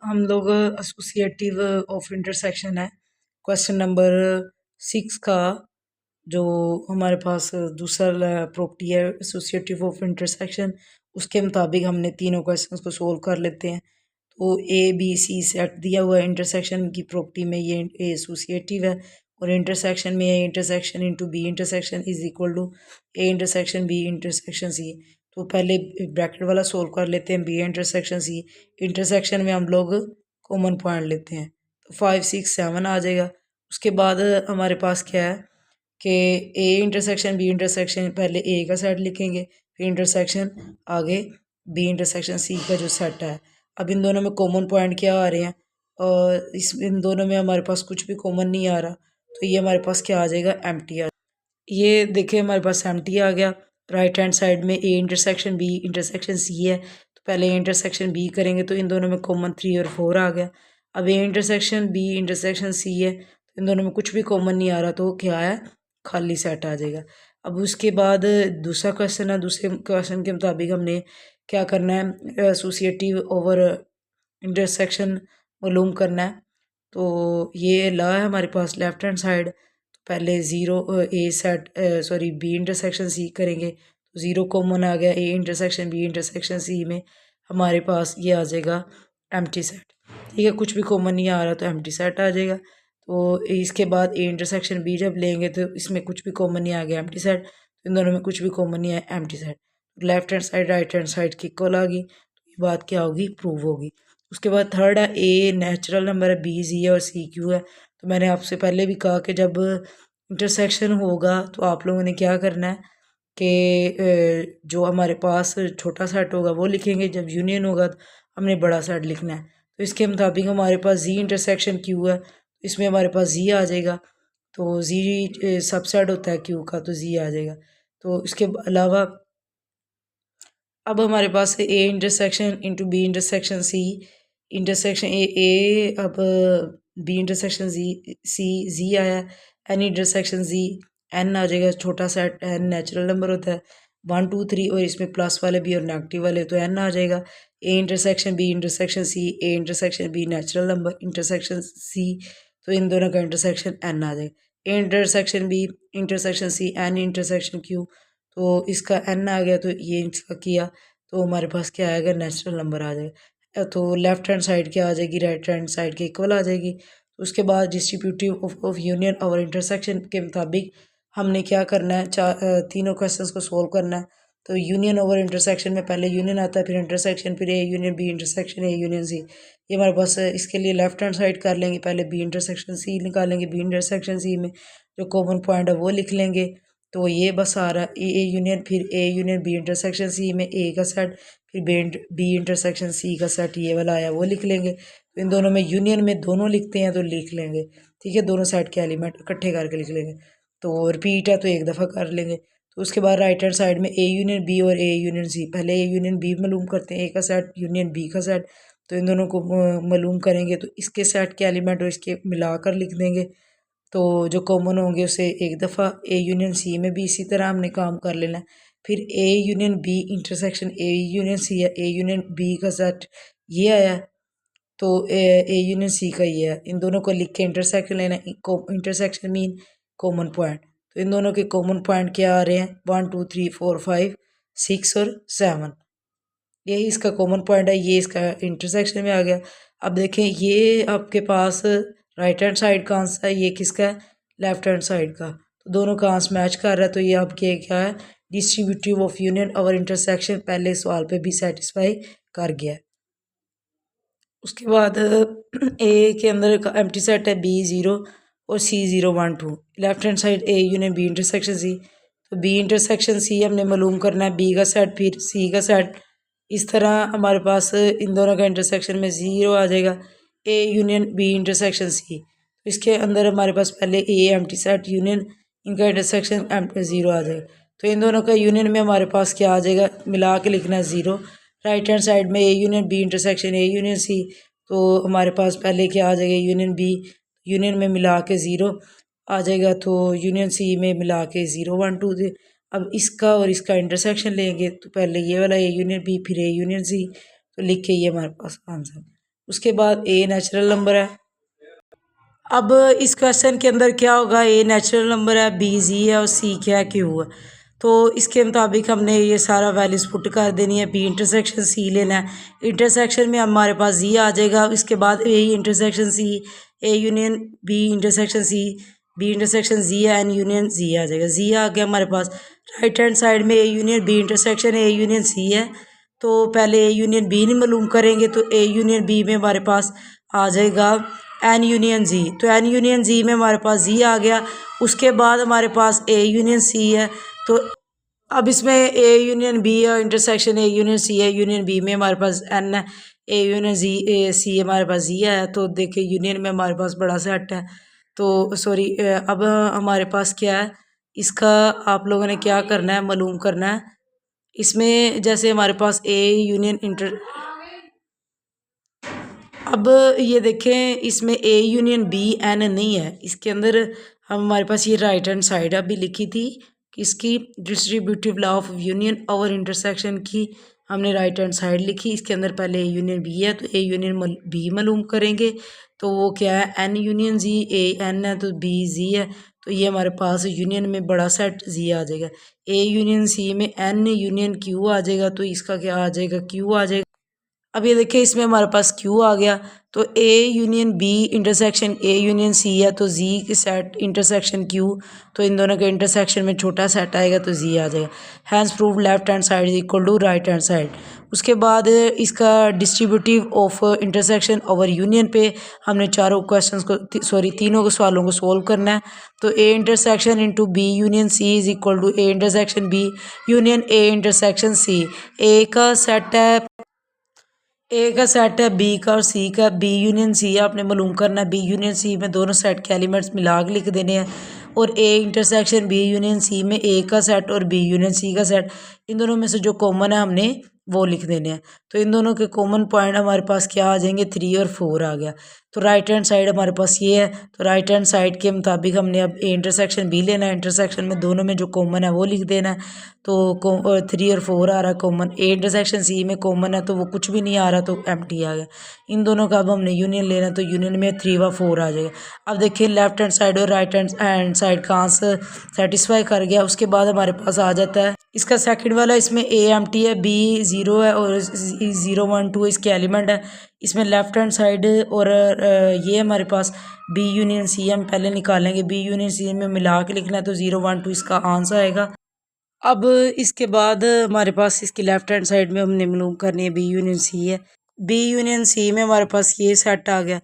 हम लोग associative of intersection है क्वेश्चन नंबर 6 का जो हमारे पास दूसरा प्रॉपर्टी है एसोसिएटिव ऑफ इंटरसेक्शन, उसके मुताबिक हमने तीनों क्वेश्चंस को सोल्व कर लेते हैं। तो ए बी सी सेट दिया हुआ है, इंटरसेक्शन की प्रॉपर्टी में ये एसोसिएटिव है और इंटरसेक्शन में A intersection into B intersection is equal to A intersection B intersection C. तो पहले ब्रैकेट वाला सोल्व कर लेते हैं, बी इंटरसेक्शन सी। इंटरसेक्शन में हम लोग कॉमन पॉइंट लेते हैं तो 5 6 7 आ जाएगा। उसके बाद हमारे पास क्या है कि ए इंटरसेक्शन बी इंटरसेक्शन, पहले ए का सेट लिखेंगे फिर इंटरसेक्शन आगे बी इंटरसेक्शन सी का जो सेट है। अब इन दोनों में कॉमन पॉइंट क्या आ रहे हैं और इन दोनों में हमारे पास कुछ भी कॉमन नहीं आ रहा, तो ये हमारे पास क्या आ जाएगा, एम्प्टी आ। ये देखिए हमारे पास एम्प्टी आ गया। राइट हैंड साइड में A intersection B intersection C है, तो पहले ए इंटरसेक्शन बी करेंगे तो इन दोनों में कॉमन 3 और 4 आ गया। अब A intersection B intersection C है, तो इन दोनों में कुछ भी कॉमन नहीं आ रहा, तो क्या है, खाली सेट आ जाएगा। अब उसके बाद दूसरा क्वेश्चन है, दूसरे क्वेश्चन के मुताबिक हमने क्या करना है, एसोसिएटिव ओवर इंटरसेक्शन मालूम करना है। तो ये ला है हमारे पास लेफ्ट हैंड साइड, तो पहले zero A set sorry B intersection C करेंगे तो ज़ीरो कॉमन आ गया, A intersection B intersection C में हमारे पास ये आ जाएगा एम्प्टी सेट। ठीक है, कुछ भी कॉमन नहीं आ रहा तो एम्प्टी सेट आ जाएगा। तो इसके बाद ए इंटरसेक्शन बी जब लेंगे तो इसमें कुछ भी कॉमन नहीं आ गया, एम्प्टी सेट। तो इन दोनों में कुछ भी कॉमन नहीं आया, empty set. Left hand side right hand side की इक्वल आ गई, तो ये बात क्या होगी, प्रूव होगी। उसके बाद थर्ड है ए नेचुरल नंबर है, बी जी है और सी क्यू है। तो मैंने आपसे पहले भी कहा कि जब इंटरसेक्शन होगा तो आप लोगों ने क्या करना है कि जो हमारे पास छोटा सेट होगा वो लिखेंगे, जब यूनियन होगा तो हमने बड़ा सेट लिखना है। तो इसके मुताबिक हमारे पास जी इंटरसेक्शन क्यू है, तो इसमें हमारे पास जी आ जाएगा। तो जी सबसेट होता है क्यू का, तो जी आ जाएगा। तो इसके अलावा अब हमारे पास है A intersection into B intersection C intersection A अब बी इंटरसेक्शन जी आया, एन इंटरसेक्शन जी एन आ जाएगा, छोटा सेट एन नेचुरल नंबर होता है 1 2 3 और इसमें प्लस वाले भी और नेगेटिव वाले, तो एन आ जाएगा। A intersection B intersection C A intersection B natural number intersection C, तो इन दोनों का इंटरसेक्शन एन आ जाएगा। A intersection B intersection C N intersection Q, तो इसका एन आ गया, तो ये इसका किया तो हमारे पास क्या आएगा, नेचुरल नंबर आ जाएगा। तो लेफ्ट हैंड साइड क्या आ जाएगी, राइट हैंड साइड के इक्वल आ जाएगी। तो उसके बाद डिस्ट्रीब्यूटिव ऑफ यूनियन और इंटरसेक्शन के मुताबिक हमने क्या करना है, तीनों क्वेश्चंस को सोल्व करना है। तो यूनियन ओवर इंटरसेक्शन में पहले यूनियन आता है, फिर इंटरसेक्शन, फिर A union B intersection A union C. ये हमारे पास इसके लिए लेफ्ट हैंड साइड कर लेंगे, पहले बी इंटरसेक्शन सी निकालेंगे, बी इंटरसेक्शन सी में जो कॉमन पॉइंट है वो लिख लेंगे। तो ये बस आ रहा है ए यूनियन, फिर A union B intersection C में ए का सेट, फिर बी इंटरसेक्शन सी का सेट, ये वाला आया वो लिख लेंगे। तो इन दोनों में यूनियन में दोनों लिखते हैं तो लिख लेंगे, ठीक है, दोनों सेट के एलिमेंट इकट्ठे करके लिख लेंगे। तो रिपीट है तो एक दफ़ा कर लेंगे। तो उसके बाद राइट हैंड साइड में ए यूनियन बी और ए यूनियन सी, पहले ए यूनियन बी मालूम करते हैं, ए का सेट यूनियन बी का सेट, तो इन दोनों को मालूम करेंगे तो इसके सेट के एलिमेंट और इसके मिलाकर लिख देंगे। तो जो कॉमन होंगे उसे एक दफ़ा, ए यूनियन सी में भी इसी तरह हमने काम कर लेना है। फिर A union B intersection A union C है, ए यूनियन बी का सेट ये आया, तो ए यूनियन सी का ये है। इन दोनों को लिख के इंटरसेक्शन लेना, इंटरसेक्शन मीन कॉमन पॉइंट। तो इन दोनों के कॉमन पॉइंट क्या आ रहे हैं, 1 2 3 4 5 6 और 7, यही इसका कॉमन पॉइंट है, ये इसका इंटरसेक्शन में आ गया। अब देखें ये आपके पास राइट हैंड साइड का आंसर है, ये किसका है, लेफ्ट हैंड साइड का। तो दोनों का आंसर मैच कर रहा है, तो ये आपके क्या है, डिस्ट्रीब्यूटिव ऑफ यूनियन और इंटरसेक्शन पहले सवाल पे भी सेटिस्फाई कर गया है। उसके बाद ए के अंदर का एम्प्टी सेट है बी 0 और C 0 1 2, left hand side A union B intersection C, तो बी इंटरसेक्शन सी हमने मालूम करना है, बी का सेट फिर सी का सेट। इस तरह हमारे पास इन दोनों का इंटरसेक्शन में 0 आ जाएगा, A union B intersection C. तो इसके अंदर हमारे पास पहले ए एम्प्टी सेट यूनियन, इनका इंटरसेक्शन 0 आ जाएगा। तो इन दोनों का यूनियन में हमारे पास क्या आ जाएगा, मिला के लिखना है 0। राइट हैंड साइड में A union B intersection A union C, तो हमारे पास पहले क्या आ जाएगा, यूनियन बी, यूनियन में मिला के 0 आ जाएगा, तो यूनियन सी में मिला के 0 1 2 दे। अब इसका और इसका इंटरसेक्शन लेंगे, तो पहले ये वाला ए यूनियन बी फिर ए यूनियन सी, तो लिख के ये हमारे पास आंसर। उसके बाद ए नेचुरल नंबर है। अब इस क्वेश्चन के अंदर क्या होगा, ए नेचुरल नंबर है, बी जी है और सी क्या है, क्यू है। तो इसके मुताबिक हमने ये सारा वैल्यूज पुट कर देनी है। बी इंटरसेक्शन सी लेना है, इंटरसेक्शन में हमारे पास जी आ जाएगा। इसके बाद A intersection C, A union B intersection C, B intersection G है, एन यूनियन जी आ जाएगा। जी आ गया हमारे पास। राइट हैंड साइड में A union B intersection A union C है, तो पहले ए यूनियन बी नहीं मालूम करेंगे, तो ए यूनियन बी में हमारे पास आ जाएगा एन यूनियन जी। तो एन यूनियन जी में हमारे पास जी आ गया। उसके बाद हमारे पास ए यूनियन सी है, तो अब इसमें ए यूनियन बी है, इंटरसेक्शन ए यूनियन सी है, यूनियन बी में हमारे पास एन है, ए यूनियन जी ए सी हमारे पास जी है। तो देखिए यूनियन में हमारे पास बड़ा सेट है। तो सॉरी, अब हमारे पास क्या है, इसका आप लोगों ने क्या करना है, मालूम करना है। इसमें जैसे हमारे पास ए यूनियन इंटर, अब ये देखें इसमें ए यूनियन बी एन नहीं है इसके अंदर। हम हमारे पास ये राइट हैंड साइड अभी लिखी थी इसकी डिस्ट्रीब्यूटिव लॉ ऑफ यूनियन और इंटरसेक्शन की हमने राइट हैंड साइड लिखी। इसके अंदर पहले ए यूनियन बी है, तो ए यूनियन बी मालूम करेंगे। तो वो क्या है, N union ji, A N है तो बी जी है, तो ये हमारे पास यूनियन में बड़ा सेट जी आ जाएगा। ए यूनियन सी में एन यूनियन क्यू आ जाएगा, तो इसका क्या आ जाएगा, क्यू आ जाएगा। अब ये देखिए इसमें हमारे पास क्यू आ गया, तो A union B intersection A union C है, तो जी की सेट इंटरसेक्शन क्यू, तो इन दोनों के इंटरसेक्शन में छोटा सेट आएगा तो जी आ जाएगा। Hence prove left hand side is equal to right hand side. उसके बाद इसका distributive of intersection over union पे हमने चारों क्वेश्चंस को सॉरी तीनों के सवालों को सोल्व करना है। तो A intersection into B union C is equal to A intersection B union A intersection C. A का सेट है, ए का सेट है बी का और सी का, बी यूनियन सी आपने मालूम करना है। बी यूनियन सी में दोनों सेट के एलिमेंट्स मिला के लिख देने हैं। और A intersection B union C में ए का सेट और बी यूनियन सी का सेट, इन दोनों में से जो कॉमन है हमने वो लिख देने हैं। तो इन दोनों के कॉमन पॉइंट हमारे पास क्या आ जाएंगे, 3 और 4 आ गया। तो राइट हैंड साइड हमारे पास ये है, तो राइट हैंड साइड के मुताबिक हमने अब ए इंटरसेक्शन बी लेना है। इंटरसेक्शन में दोनों में जो कॉमन है वो लिख देना है। तो 3 और 4 आ रहा है कॉमन। ए इंटरसेक्शन सी में कॉमन है तो वो कुछ भी नहीं आ रहा, तो एम्प्टी आ गया। इन दोनों का अब हमने यूनियन लेना है, तो यूनियन में 3 व 4 आ जाएगा। अब देखिए लेफ्ट हैंड साइड और राइट हैंड साइड का आंसर सेटिस्फाई कर गया। उसके बाद हमारे पास आ जाता है इसका सेकंड वाला, इसमें ए एम्प्टी है, बी 0 है और 0 1 2 इसके एलिमेंट है। इसमें लेफ्ट हैंड साइड और ये हमारे पास बी यूनियन सी हम पहले निकालेंगे। बी यूनियन सी में मिला के लिखना है, तो 0 1 2 इसका आंसर आएगा। अब इसके बाद हमारे पास इसकी लेफ्ट हैंड साइड में हमने मालूम करनी है बी यूनियन सी है। बी यूनियन सी में हमारे पास ये सेट आ गया।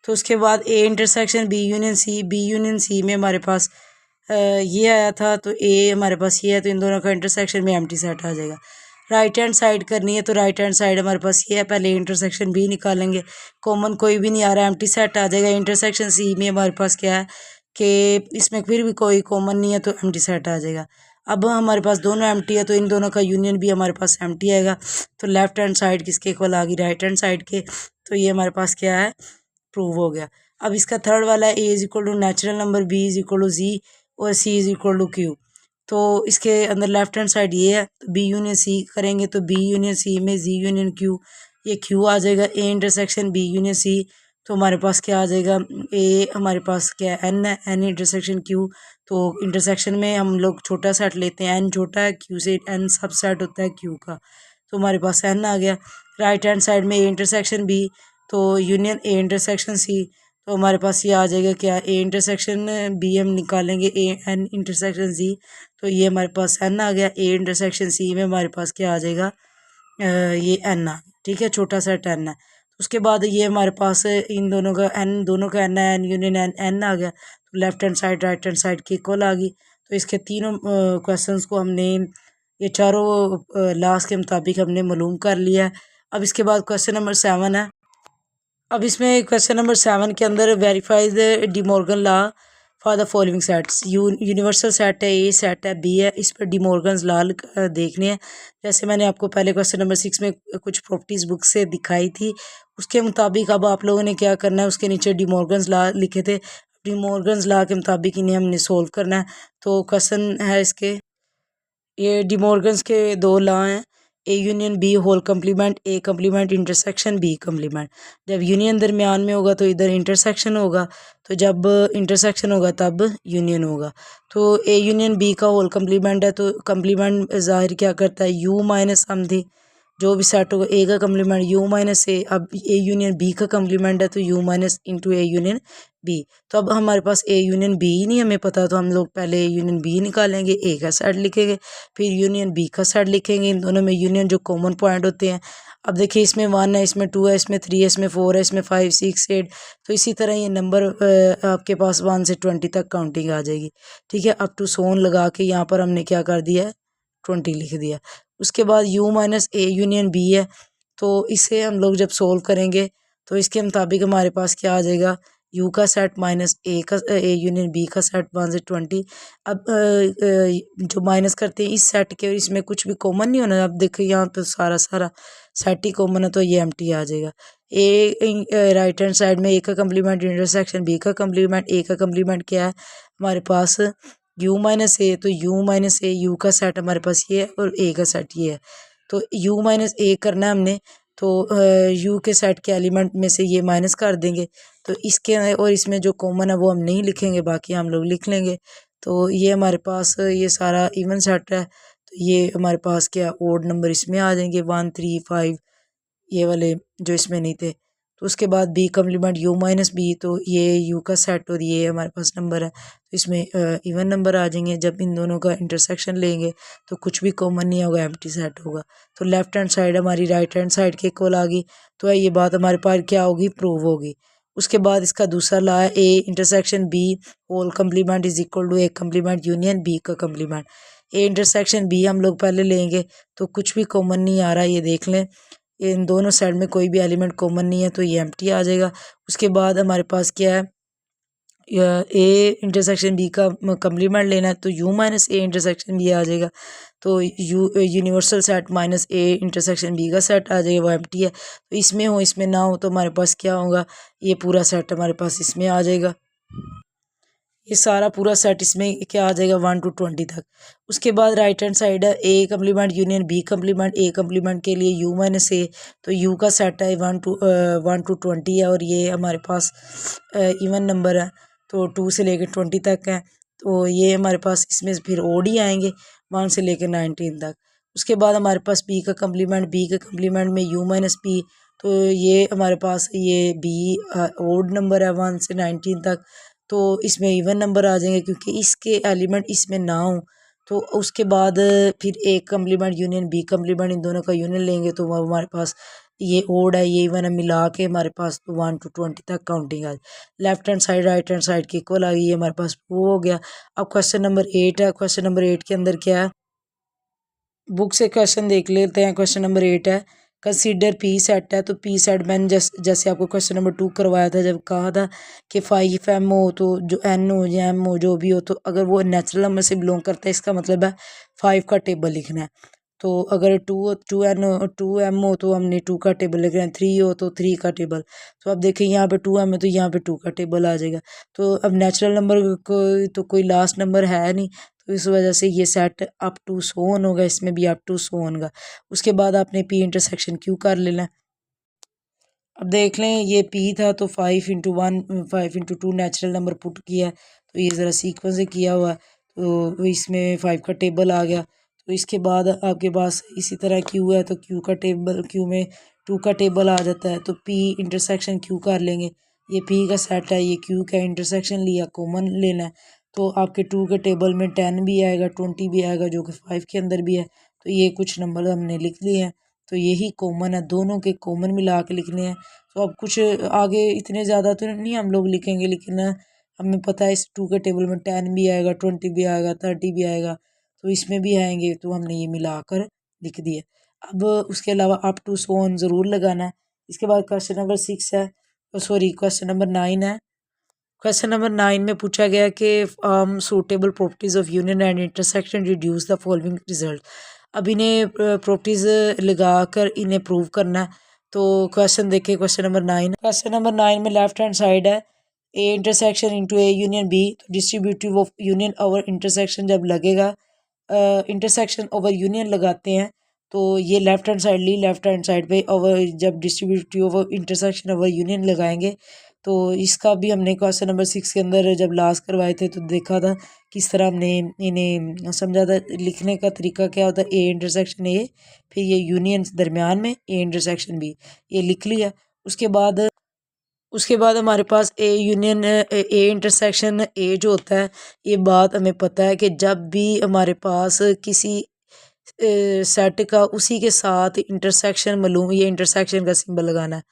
तो उसके बाद A intersection B union C, B union C में हमारे पास ये आया था, तो ए हमारे पास ये है, तो इन दोनों का इंटरसेक्शन में एम्प्टी सेट आ जाएगा। राइट हैंड साइड करनी है, तो राइट हैंड साइड हमारे पास ये है, पहले इंटरसेक्शन बी निकालेंगे। कॉमन कोई भी नहीं आ रहा, एम्प्टी सेट आ जाएगा। इंटरसेक्शन सी में हमारे पास क्या है कि इसमें फिर भी कोई कॉमन नहीं है, तो एम्प्टी सेट आ जाएगा। अब हमारे पास दोनों एम्प्टी है, तो इन दोनों का यूनियन भी हमारे पास एम्प्टी आएगा। तो लेफ्ट हैंड साइड किसके इक्वल आ गई, राइट हैंड साइड के। तो ये हमारे पास क्या है, प्रूव हो गया। अब इसका थर्ड वाला है A is equal to natural number, B is equal to G और C is equal to Q. तो इसके अंदर लेफ्ट हैंड साइड ये है, तो बी यूनियन सी करेंगे, तो बी यूनियन सी में जी यूनियन क्यू, ये क्यू आ जाएगा। A intersection B union C, तो हमारे पास क्या आ जाएगा, ए हमारे पास क्या है, एन है, एन इंटरसेक्शन क्यू। तो इंटरसेक्शन में हम लोग छोटा सेट लेते हैं, एन छोटा है, क्यू से एन सब सेट होता है क्यू का, तो हमारे पास एन आ गया। राइट हैंड साइड में ए इंटरसेक्शन बी, तो यूनियन ए इंटरसेक्शन सी, तो हमारे पास ये आ जाएगा क्या, ए इंटरसेक्शन बी हम निकालेंगे, ए एन इंटरसेक्शन जी, तो ये हमारे पास एन आ गया। ए इंटरसेक्शन सी में हमारे पास क्या आ जाएगा, ये एन आ गया, ठीक है, छोटा सेट एन है। उसके बाद ये हमारे पास इन दोनों का एन, दोनों का एन है, एन यूनियन एन, एन आ गया। तो left hand side right hand side की इक्वल आ गई। तो इसके तीनों क्वेश्चंस को हमने ये चारों लास्ट के मुताबिक हमने मालूम कर लिया है। अब इसके बाद क्वेश्चन नंबर 7 है। अब इसमें क्वेश्चन नंबर 7 के अंदर verify the De Morgan law for the following sets. Universal set है, ए सेट है, बी है, इस पर डिमॉर्गन्स लॉ देखने हैं। जैसे मैंने आपको पहले क्वेश्चन नंबर 6 में कुछ प्रॉपर्टीज़ बुक से दिखाई थी, उसके मुताबिक अब आप लोगों ने क्या करना है, उसके नीचे डिमॉर्गन्स लॉ लिखे थे, डिमॉर्गन्स लॉ के मुताबिक इन्हें हमने सोल्व करना है। तो क्वेश्चन है इसके, ये डिमॉर्गन्स के 2 लॉ हैं। A union B whole complement A complement intersection B complement. जब यूनियन दरमियान में होगा तो इधर इंटरसेक्शन होगा, तो जब इंटरसेक्शन होगा तब यूनियन होगा। तो ए यूनियन बी का होल कम्प्लीमेंट है, तो कम्प्लीमेंट ज़ाहिर क्या करता है, यू माइनस समथिंग जो भी सेट होगा, ए का कम्प्लीमेंट यू माइनस ए। अब ए यूनियन बी का कम्प्लीमेंट है तो U minus into A union B. तो अब हमारे पास ए यूनियन बी ही नहीं हमें पता, तो हम लोग पहले ए यूनियन बी निकालेंगे, ए का सेट लिखेंगे, फिर यूनियन बी का सेट लिखेंगे। इन दोनों में यूनियन जो कॉमन पॉइंट होते हैं, अब देखिए इसमें 1 है, इसमें 2 है, इसमें 3 है, इसमें 4 है, इसमें 5 6 8। तो इसी तरह ये नंबर आपके पास 1 से 20 तक काउंटिंग आ जाएगी। ठीक है, अप टू सोन लगा के यहाँ पर हमने क्या कर दिया है, 20 लिख दिया। उसके बाद u minus A union B है, तो इसे हम लोग जब सोल्व करेंगे तो इसके मुताबिक हमारे पास क्या आ जाएगा, u का set minus A union B का सेट 1 से 20। अब जो माइनस करते हैं इस सेट के और इसमें कुछ भी कॉमन नहीं होना। अब देखिए यहाँ पे सारा सारा सेट ही कॉमन है, तो ये एम्प्टी आ जाएगा। ए राइट हैंड साइड में ए का कम्प्लीमेंट इंटरसेक्शन बी का कम्प्लीमेंट, ए का कम्प्लीमेंट क्या है हमारे पास u माइनस ए, तो u माइनस ए यू का सेट हमारे पास ये है और a का सेट ये है। तो u माइनस ए करना है हमने, तो u के सेट के एलिमेंट में से ये माइनस कर देंगे, तो इसके और इसमें जो कॉमन है वो हम नहीं लिखेंगे, बाकी हम लोग लिख लेंगे। तो ये हमारे पास ये सारा इवन सेट है, तो ये हमारे पास क्या ओड नंबर इसमें आ जाएंगे 1 3 5, ये वाले जो इसमें नहीं थे। तो उसके बाद B complement U minus B, तो ये यू का सेट और ये हमारे पास नंबर है, तो इसमें इवन नंबर आ जाएंगे। जब इन दोनों का इंटरसेक्शन लेंगे तो कुछ भी कॉमन नहीं होगा, एम्प्टी सेट होगा। तो लेफ्ट हैंड साइड हमारी राइट हैंड साइड के इक्वल आ गई, तो ये बात हमारे पास क्या होगी, प्रूव होगी। उसके बाद इसका दूसरा ला है A intersection B whole complement is equal to A complement union B का कम्प्लीमेंट। ए इंटरसेक्शन बी हम लोग पहले लेंगे, तो कुछ भी कॉमन नहीं आ रहा, ये देख लें इन दोनों साइड में कोई भी एलिमेंट कॉमन नहीं है, तो ये एम्प्टी आ जाएगा। उसके बाद हमारे पास क्या है, ए इंटरसेक्शन बी का कम्प्लीमेंट लेना है, तो U minus A intersection B आ जाएगा। तो U universal set minus A intersection B का सेट आ जाएगा, वो एम्प्टी है। तो इसमें हो इसमें ना हो तो हमारे पास क्या होगा, ये पूरा सेट हमारे पास इसमें आ जाएगा। ये सारा पूरा सेट इसमें क्या आ जाएगा 1 to 20 तक। उसके बाद राइट हैंड साइड है A complement union B complement. A complement के लिए यू माइनस ए, तो यू का सेट है 1 to 20 है, और ये हमारे पास इवन नंबर है, तो 2 से लेकर 20 तक है। तो ये हमारे पास इसमें फिर ओड ही आएंगे 1 से लेकर 19 तक। उसके बाद हमारे पास बी का कम्प्लीमेंट में यू माइनस बी, तो ये हमारे पास ये बी ओड नंबर है 1 से 19 तक। तो इसमें इवन नंबर आ जाएंगे क्योंकि इसके एलिमेंट इसमें ना हो। तो उसके बाद फिर A complement union B complement, इन दोनों का यूनियन लेंगे तो वो हमारे पास ये ओड है ये इवन है, मिला के हमारे पास 1 to 20 तक काउंटिंग आ जाए। Left hand side right hand side की इक्वल आ गई, ये हमारे पास वो हो गया। अब क्वेश्चन नंबर 8 है। क्वेश्चन नंबर 8 के अंदर क्या है, बुक से क्वेश्चन देख लेते हैं। क्वेश्चन नंबर 8 है, कंसीडर पी सेट है। तो पी सेट मैंने जैसे आपको क्वेश्चन नंबर 2 करवाया था, जब कहा था कि 5 एम हो तो जो एन हो या एम हो जो भी हो, तो अगर वो नेचुरल नंबर से बिलोंग करता है इसका मतलब है 5 का टेबल लिखना है। तो अगर 2 एम हो तो हमने 2 का टेबल लिख रहे हैं, 3 हो तो 3 का टेबल। तो अब देखिए यहाँ पे 2 एम है तो यहाँ पे 2 का टेबल आ जाएगा। तो अब नेचुरल नंबर को तो कोई लास्ट नंबर है नहीं, तो इस वजह से ये सेट अप टू सोन होगा, इसमें भी अप टू सोन होगा। उसके बाद आपने पी इंटरसेक्शन क्यू कर लेना। अब देख लें ये पी था तो 5 into 1 5 into 2 natural number put किया, तो ये ज़रा सीक्वेंस से किया हुआ है, तो इसमें 5 का टेबल आ गया। तो इसके बाद आपके पास इसी तरह क्यू है, तो क्यू का टेबल, क्यू में 2 का टेबल आ जाता है, तो पी इंटरसेक्शन क्यू कर लेंगे। ये पी का सेट है, ये क्यू का इंटरसेक्शन लिया, कॉमन लेना है। तो आपके 2 के टेबल में 10 भी आएगा 20 भी आएगा, जो कि 5 के अंदर भी है। तो ये कुछ नंबर हमने लिख लिए हैं, तो यही कॉमन है, दोनों के कॉमन मिला के लिखने हैं। तो अब कुछ आगे इतने ज़्यादा तो नहीं हम लोग लिखेंगे, लेकिन हमें पता है इस 2 के टेबल में 10 भी आएगा 20 भी आएगा 30 भी आएगा, तो इसमें भी आएंगे, तो हमने ये मिलाकर लिख दिया। अब उसके अलावा अप टू सोन ज़रूर लगाना है। इसके बाद क्वेश्चन नंबर 6 है, सॉरी क्वेश्चन नंबर 9 है। क्वेश्चन नंबर 9 में पूछा गया कि suitable properties of union and intersection reduce the following result. अब इन्हें प्रॉपर्टीज़ लगा कर इन्हें प्रूव करना है। तो क्वेश्चन देखिए, क्वेश्चन नंबर 9 में लेफ्ट हैंड साइड है A intersection into A union B, तो distributive of union over intersection जब लगेगा, इंटरसेक्शन ओवर यूनियन लगाते हैं तो ये लेफ्ट हैंड साइड ली, लेफ्ट हैंड साइड पे और जब distributive of intersection of union लगाएंगे तो इसका भी हमने क्वेश्चन नंबर 6 के अंदर जब लास्ट करवाए थे तो देखा था किस तरह हमने इन्हें समझा था। लिखने का तरीका क्या होता है, ए इंटरसेक्शन ए, फिर ये यूनियन दरमियान में ए इंटरसेक्शन बी, ये लिख लिया। उसके बाद हमारे पास ए यूनियन ए इंटरसेक्शन ए जो होता है, ये बात हमें पता है कि जब भी हमारे पास किसी सेट का उसी के साथ इंटरसेक्शन मालूम, ये इंटरसेक्शन का सिंबल लगाना है,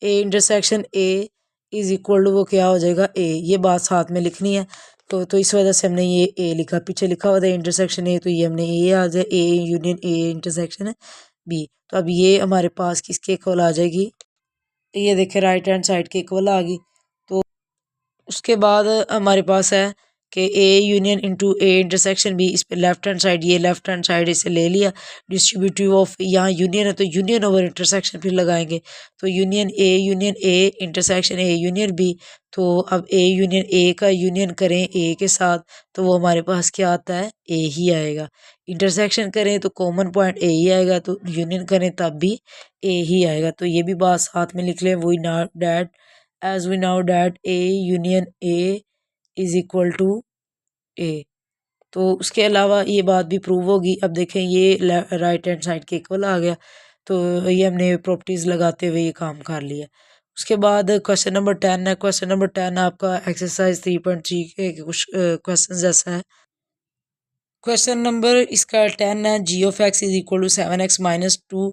A intersection A is equal to वो क्या हो जाएगा ए, ये बात साथ में लिखनी है। तो इस वजह से हमने ये ए लिखा, पीछे लिखा हुआ था इंटरसेक्शन ए, तो ये हमने ए आ जाए A union A intersection B. तो अब ये हमारे पास किसके इक्वल आ जाएगी, ये देखें राइट हैंड साइड के इक्वल आ गई। तो उसके बाद हमारे पास है कि A union into A intersection B, इस पे लेफ्ट हैंड साइड, ये लेफ्ट हैंड साइड इसे ले लिया, डिस्ट्रीब्यूटिव ऑफ यहाँ यूनियन है तो यूनियन ओवर इंटरसेक्शन फिर लगाएंगे, तो union A intersection A union B. तो अब ए यूनियन ए का यूनियन करें ए के साथ तो वो हमारे पास क्या आता है, ए ही आएगा। इंटरसेक्शन करें तो कॉमन पॉइंट ए ही आएगा, तो यूनियन करें तब भी ए ही आएगा। तो ये भी बात साथ में लिख लें, we know that as we know that A union A is equal to A. तो उसके अलावा ये बात भी प्रूव होगी। अब देखें ये राइट हैंड साइड के इक्वल आ गया, तो ये हमने प्रॉपर्टीज़ लगाते हुए ये काम कर लिया। उसके बाद क्वेश्चन नंबर 10 है। क्वेश्चन नंबर 10 आपका एक्सरसाइज 3.3 के कुछ क्वेश्चन जैसा है। क्वेश्चन नंबर इसका 10 है, G of X is equal to 7x minus 2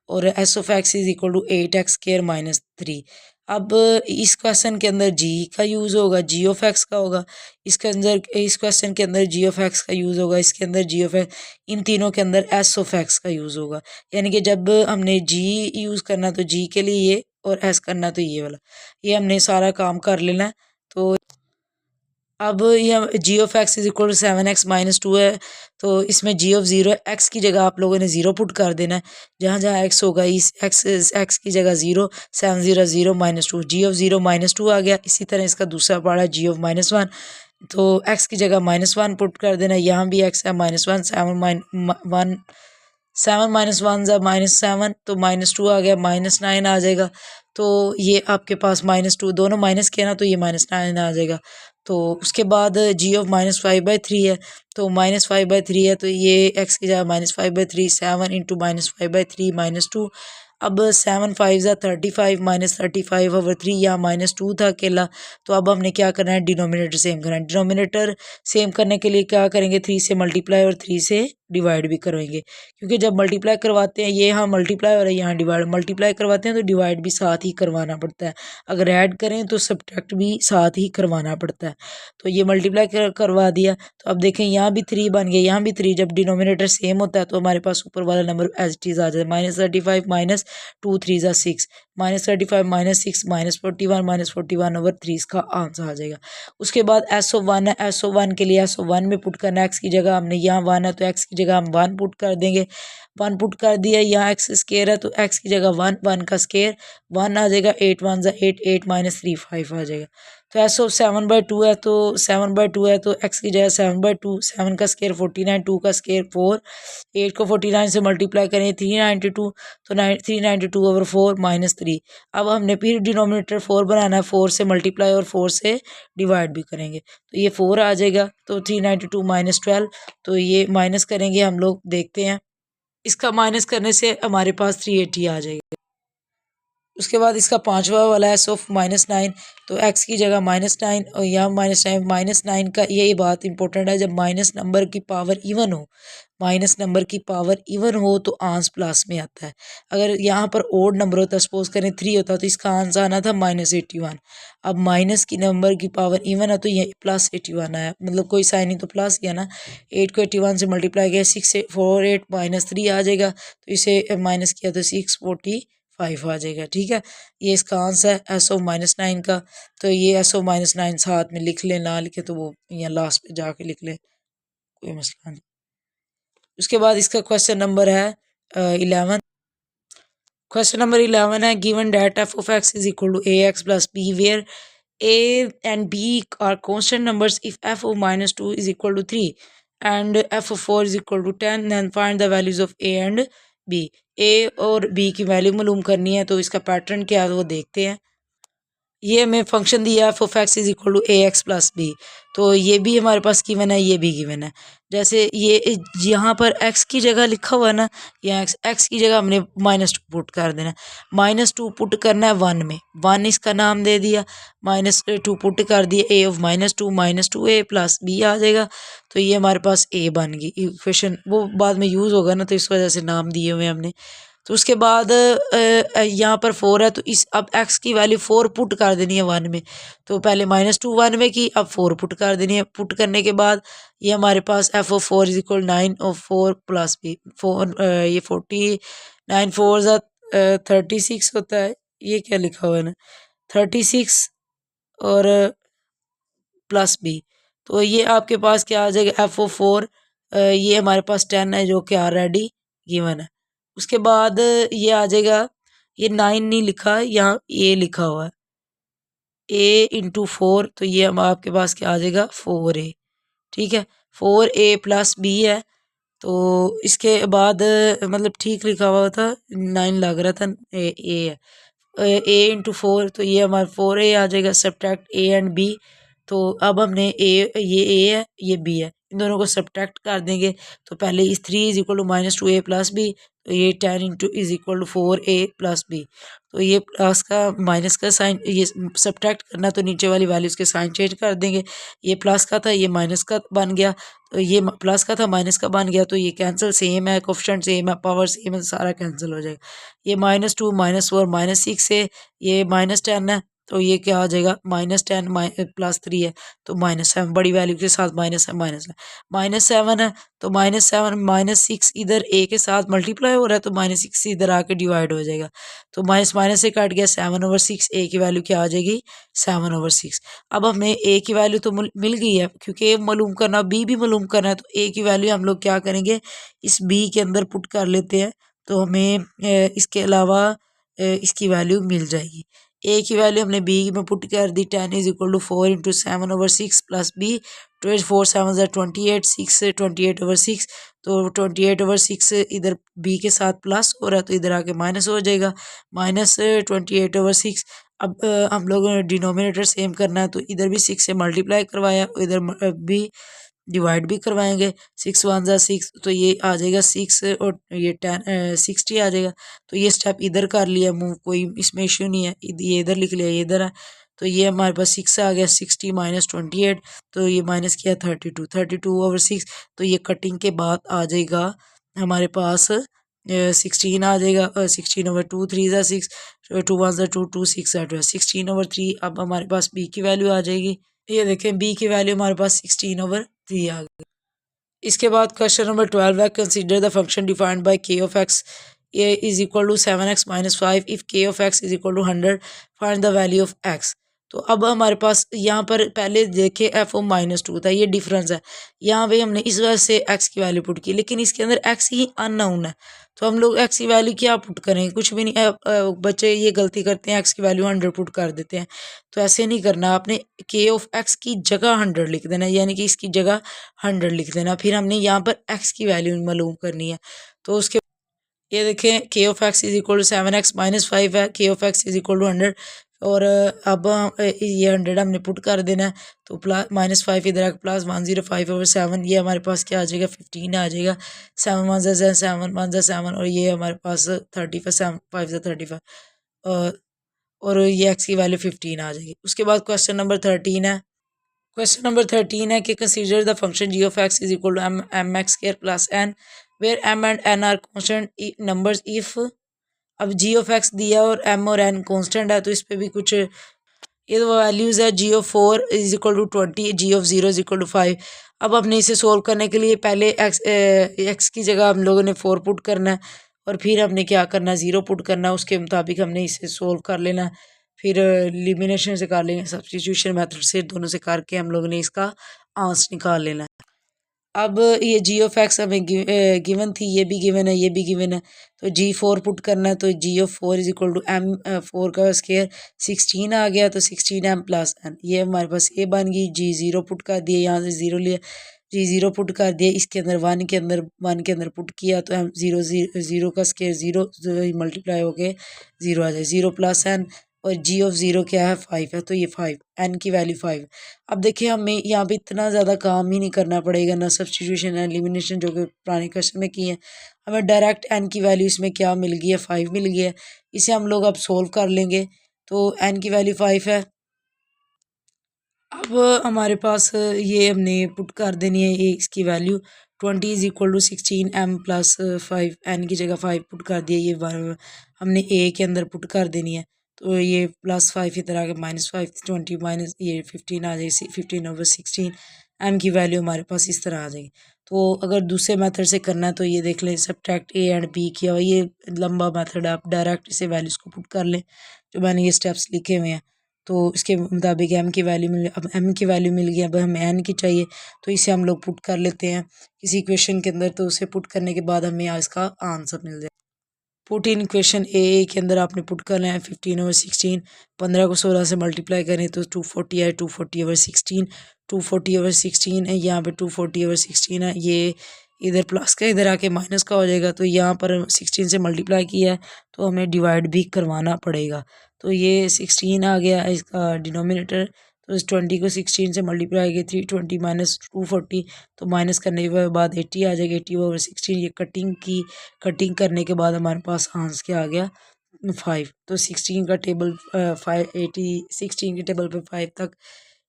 और S of X is equal to 8x square minus 3। अब इस क्वेश्चन के अंदर जी का यूज़ होगा, जी ऑफ एक्स का होगा, इसके अंदर इस क्वेश्चन के अंदर जी ऑफ एक्स का यूज़ होगा, इसके अंदर जी ऑफ एक्स, इन तीनों के अंदर एस ऑफ एक्स का यूज़ होगा। यानी कि जब हमने जी यूज़ करना तो जी के लिए ये, और एस करना तो ये वाला, ये हमने सारा काम कर लेना है। तो अब ये G of X is equal to 7x minus 2 है, तो इसमें जी ऑफ ज़ीरो, एक्स की जगह आप लोगों ने ज़ीरो पुट कर देना है। जहाँ जहाँ एक्स होगा इस एक्स की जगह zero, 7 0 0 minus 2, g of zero minus 2 आ गया। इसी तरह इसका दूसरा पार्ट है जी ऑफ माइनस 1, तो एक्स की जगह -1 पुट कर देना। यहाँ भी एक्स है -1, 7 माइनस 1 ज़ा -7, तो -2 आ गया, -9 आ जाएगा। तो ये आपके पास -2 दोनों माइनस किया ना, तो ये -9 आ जाएगा। तो उसके बाद जी ऑफ -5/3 है, तो -5/3 है, तो ये एक्स की जगह -5/3, 7 इंटू -5/3 -2। अब 7 5 ज़ा 35, -35/3, यहाँ -2 था अकेला। तो अब हमने क्या करना है, डिनोमिनेटर सेम करना है। डिनोमिनेटर सेम करने के लिए क्या करेंगे, 3 से मल्टीप्लाई और 3 से डिवाइड भी करेंगे, क्योंकि जब मल्टीप्लाई करवाते हैं, ये यहाँ मल्टीप्लाई और यहाँ डिवाइड, मल्टीप्लाई करवाते हैं तो डिवाइड भी साथ ही करवाना पड़ता है, अगर ऐड करें तो सब्ट्रैक्ट भी साथ ही करवाना पड़ता है। तो ये मल्टीप्लाई करवा दिया, तो अब देखें यहाँ भी 3 बन गया, यहाँ भी 3। जब डिनोमिनेटर सेम होता है तो हमारे पास ऊपर वाला नंबर एज इट इज़ आ जाए, -35 माइनस 2 3 ज़ा 6, -35 -6 -41 -41/3 इसका आंसर आ जाएगा। उसके बाद SO1 है, SO1 के लिए SO1 में पुट करना है, एक्स की जगह हमने यहाँ 1 है तो एक्स की जगह हम 1 पुट कर देंगे, 1 पुट कर दिया। यहाँ एक्स स्केयर है तो एक्स की जगह 1, 1 का स्केयर 1 आ जाएगा, 8 1 ज़ा 8, 8 -3 5 आ जाएगा। तो SO 7/2 है, तो 7/2 है तो एक्स की जगह 7/2, 7 का स्केयर 49, 2 का स्केयर 4, 8 को 49 से मल्टीप्लाई करें 392, तो 392/4 -3। अब हमने फिर डिनोमिनेटर 4 बनाना है, 4 से मल्टीप्लाई और 4 से डिवाइड भी करेंगे, तो ये 4 आ जाएगा। तो 392 -12, तो ये माइनस करेंगे हम लोग, देखते हैं इसका माइनस करने से हमारे पास 380 आ जाएगा। उसके बाद इसका पांचवा वाला है ऑफ -9, तो एक्स की जगह -9 और यहाँ -9 का यही बात इंपॉर्टेंट है, जब माइनस नंबर की पावर इवन हो, माइनस नंबर की पावर इवन हो तो आंस प्लस में आता है। अगर यहाँ पर ओड नंबर होता, सपोज करें 3 होता, तो इसका आंसर आना था -81। अब माइनस की नंबर की पावर इवन है तो ये +81 आया, मतलब कोई साइन नहीं तो प्लस किया ना, 8 को 81 से मल्टीप्लाई किया, 6 से 48 -3 आ जाएगा, तो इसे माइनस किया तो 645 आ जाएगा। ठीक है, ये इसका आंसर है SO -9 का। तो ये SO -9 साथ में लिख लें, ना लिखे तो वो यहाँ लास्ट पे जाके लिख लें, कोई मसला नहीं। उसके बाद इसका क्वेश्चन नंबर है 11। क्वेश्चन नंबर 11 है, given that f of x is equal to ax plus b where a and b are constant numbers. If f of -2 is equal to 3 and f of 4 is equal to 10, then find the values of a and B, A और B की value मालूम करनी है। तो इसका pattern क्या है वो देखते हैं। ये हमें फंक्शन दिया है f x is equal to a x plus B, तो ये भी हमारे पास गिवन है, ये भी गिवन है। जैसे ये यहाँ पर x की जगह लिखा हुआ है ना, यहाँ x की जगह हमने -2 पुट कर देना। -2 पुट करना है 1 में, 1 इसका नाम दे दिया, -2 पुट कर दिया, a of -2 a plus b आ जाएगा। तो ये हमारे पास a बन गई इक्वेशन, वो बाद में यूज़ होगा ना, तो इस वजह से नाम दिए हुए हमने। तो उसके बाद यहाँ पर 4 है, तो इस अब x की वैल्यू 4 पुट कर देनी है 1 में। तो पहले -2 1 में की, अब 4 पुट कर देनी है। पुट करने के बाद ये हमारे पास f of 4 is equal 9 of 4 plus b, 4 ये 49 4 36 होता है। ये क्या लिखा हुआ है ना, 36 और प्लस बी, तो ये आपके पास क्या आ जाएगा f ऑफ 4, ये हमारे पास 10 है जो कि ऑलरेडी गिवन है। उसके बाद ये आ जाएगा, ये 9 नहीं लिखा है, यहाँ ए लिखा हुआ है, a इंटू 4, तो ये हम आपके पास क्या आ जाएगा 4a, ठीक है। 4a प्लस b है, तो इसके बाद मतलब ठीक लिखा हुआ था, 9 लग रहा था, ए है, a इंटू 4, तो ये हमारा 4a आ जाएगा, सब्ट्रैक्ट a एंड b। तो अब हमने ये a है, ये b है, इन दोनों को सब्ट्रैक्ट कर देंगे। तो पहले इस 3 is equal to -2a plus B, तो ये 10 into is equal to 4a plus B. तो ये प्लस का माइनस का साइन, ये सब्ट्रैक्ट करना तो नीचे वाली वैल्यूज़ के साइन चेंज कर देंगे। ये प्लस का था, ये माइनस का बन गया, तो ये प्लस का था माइनस का बन गया, तो ये कैंसिल, सेम है, कोफिशिएंट सेम है, पावर सेम है, सारा कैंसिल हो जाएगा। ये -2 -4 -6 है, ये -10 है, तो ये क्या आ जाएगा -10 प्लस 3 है, तो -7, बड़ी वैल्यू के साथ माइनस है, -7 है, तो -7 -6 इधर a के साथ मल्टीप्लाई हो रहा है, तो -6 इधर आके डिवाइड हो जाएगा। तो माइनस माइनस से कट गया, 7/6, a की वैल्यू क्या आ जाएगी 7/6। अब हमें a की वैल्यू तो मिल गई है, क्योंकि a मालूम करना, b भी मालूम करना है, तो a की वैल्यू हम लोग क्या करेंगे, इस b के अंदर पुट कर लेते हैं, तो हमें इसके अलावा इसकी वैल्यू मिल जाएगी। a की वैल्यू हमने b में पुट कर दी, 10 is equal to 4 into 7/6 plus b, 4 7 28, 6 28/6, तो 28/6 इधर b के साथ प्लस हो रहा है, तो इधर आके माइनस हो जाएगा, -28/6। अब हम लोगों ने डिनोमिनेटर सेम करना है, तो इधर भी 6 से मल्टीप्लाई करवाया, इधर भी डिवाइड भी करवाएंगे, 6 1 ज़ा 6, तो ये आ जाएगा 6 और ये 60 आ जाएगा। तो ये स्टेप इधर कर लिया मूव, कोई इसमें इश्यू नहीं है, ये इधर लिख लिया, ये इधर है, तो ये हमारे पास 6 आ गया, 60 -28, तो ये माइनस किया 32/6, तो ये कटिंग के बाद आ जाएगा हमारे पास 16 आ जाएगा, 16/2, 3 ज़ा 6, 2 1 ज़ा 2, 2 6 ज़ा 12, 16/3। अब हमारे पास b की वैल्यू आ जाएगी, ये देखें b की वैल्यू हमारे पास 16/3 आ गई। इसके बाद क्वेश्चन नंबर 12 है, consider the function defined by k of x is equal to 7x - 5 if k of x is equal to 100, find the value of x। तो अब हमारे पास यहाँ पर पहले देखे f ऑफ -2 था, ये डिफरेंस है, यहाँ पे हमने इस वजह से x की वैल्यू पुट की, लेकिन इसके अंदर x ही अननोन है, तो हम लोग x की वैल्यू क्या पुट करेंगे, कुछ भी नहीं। बच्चे ये गलती करते हैं, x की वैल्यू 100 पुट कर देते हैं, तो ऐसे नहीं करना, आपने k ऑफ x की जगह 100 लिख देना, यानी कि इसकी जगह 100 लिख देना। फिर हमने यहाँ पर x की वैल्यू मालूम करनी है, तो उसके ये देखें k of x is equal to 7x - 5 है, k of x is equal to 100, और अब ये 100 हमने पुट कर देना है, तो -5 इधर आकर प्लस 105/7, ये हमारे पास क्या आ जाएगा 15 आ जाएगा, 7 1 ज़ा 7 1 ज़ा 7, और ये हमारे पास 35 5 ज़ा 35, और ये x की वैल्यू 15 आ जाएगी। उसके बाद क्वेश्चन नंबर 13 है, क्वेश्चन नंबर 13 है कि consider the function g of x is equal to mx² plus n where m and n are constant numbers if. अब g ऑफ x दिया और m और n कॉन्स्टेंट है, तो इस पे भी कुछ ये तो वैल्यूज़ है, g of 4 is equal to 20, g of 0 is equal to 5। अब हमने इसे सोल्व करने के लिए पहले x की जगह हम लोगों ने 4 पुट करना है, और फिर हमने क्या करना है 0 पुट करना है, उसके मुताबिक हमने इसे सोल्व कर लेना है। फिर एलिमिनेशन से कर लेंगे, सब्स्टिट्यूशन मेथड से, दोनों से करके हम लोगों ने इसका आंसर निकाल लेना है। अब ये g ऑफ x हमें गिवन थी, ये भी गिवन है, ये भी गिवन है, तो g4 पुट करना है, तो g of 4 is equal to m 4 का स्क्वायर 16 आ गया, तो 16m प्लस n, ये हमारे पास a बन गई। g 0 पुट कर दिए, यहाँ से 0 लिया, जी 0 पुट कर दिया, इसके अंदर 1 के अंदर पुट किया तो हम 0 का स्केयर 0 मल्टीप्लाई हो गए 0 आ जाए 0 प्लस एन और जी ऑफ 0 क्या है 5 है तो ये 5 एन की वैल्यू 5। अब देखिए हमें यहाँ पे इतना ज़्यादा काम ही नहीं करना पड़ेगा ना सब्सटीट्यूशन एंड एलिमिनेशन जो कि पुराने क्वेश्चन में किए हैं। हमें डायरेक्ट एन की वैल्यू इसमें क्या मिल गई है 5 मिल गई है। इसे हम लोग अब सोल्व कर लेंगे तो एन की वैल्यू 5 है। अब हमारे पास ये हमने पुट कर देनी है ये इसकी value 20 is equal to 16 m plus 5 n की जगह 5 पुट कर दिया ये हमने ए के अंदर पुट कर देनी है तो ये +5 इधर आके -5 20 माइनस ये 15 आ जाएगी 15 ओवर 16 एम की वैल्यू हमारे पास इस तरह आ जाएगी। तो अगर दूसरे मेथड से करना है तो ये देख लें सब्ट्रैक्ट ए एंड बी किया हुआ ये लंबा मेथड आप डायरेक्ट इसे वैल्यूज़ को पुट कर लें जो मैंने ये स्टेप्स लिखे हुए हैं। तो इसके मुताबिक एम की वैल्यू मिल अब एम की वैल्यू मिल गई अब हमें एन की चाहिए तो इसे हम लोग पुट कर लेते हैं किसी इक्वेशन के अंदर तो उसे पुट करने के बाद हमें इसका आंसर मिल जाए। पुट इन इक्वेशन ए के अंदर आपने पुट करना है 15 ओवर 16 15 को 16 से मल्टीप्लाई करें तो 240 है 240 ओवर 16 240 ओवर 16 है यहाँ पे 240 ओवर 16 है ये इधर प्लस का इधर आके माइनस का हो जाएगा तो यहाँ पर 16 से मल्टीप्लाई किया है तो हमें डिवाइड भी करवाना पड़ेगा तो ये 16 आ गया इसका डिनोमिनेटर तो इस 20 को 16 से मल्टीप्लाई किया 320 माइनस 240 तो माइनस करने के बाद 80 आ जाएगा 80 ओवर 16 ये कटिंग करने के बाद हमारे पास आंसर क्या आ गया 5 तो 16 का टेबल 580 16 के टेबल पे 5 तक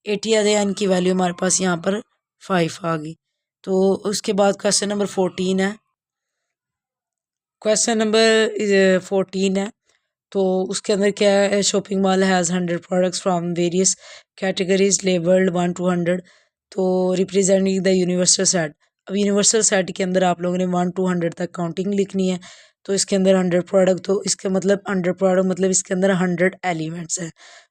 80 आ जाए इनकी वैल्यू हमारे पास यहाँ पर 5 आ गई। तो उसके बाद क्वेश्चन नंबर 14 है क्वेश्चन नंबर 14 है तो उसके अंदर क्या है shopping mall has 100 products from various categories labelled 1 to 100 तो रिप्रेजेंटिंग द यूनिवर्सल सेट। अब यूनिवर्सल सेट के अंदर आप लोगों ने 1 to 100 तक काउंटिंग लिखनी है तो इसके अंदर 100 प्रोडक्ट तो इसके मतलब 100 प्रोडक्ट मतलब इसके अंदर 100 एलिमेंट्स हैं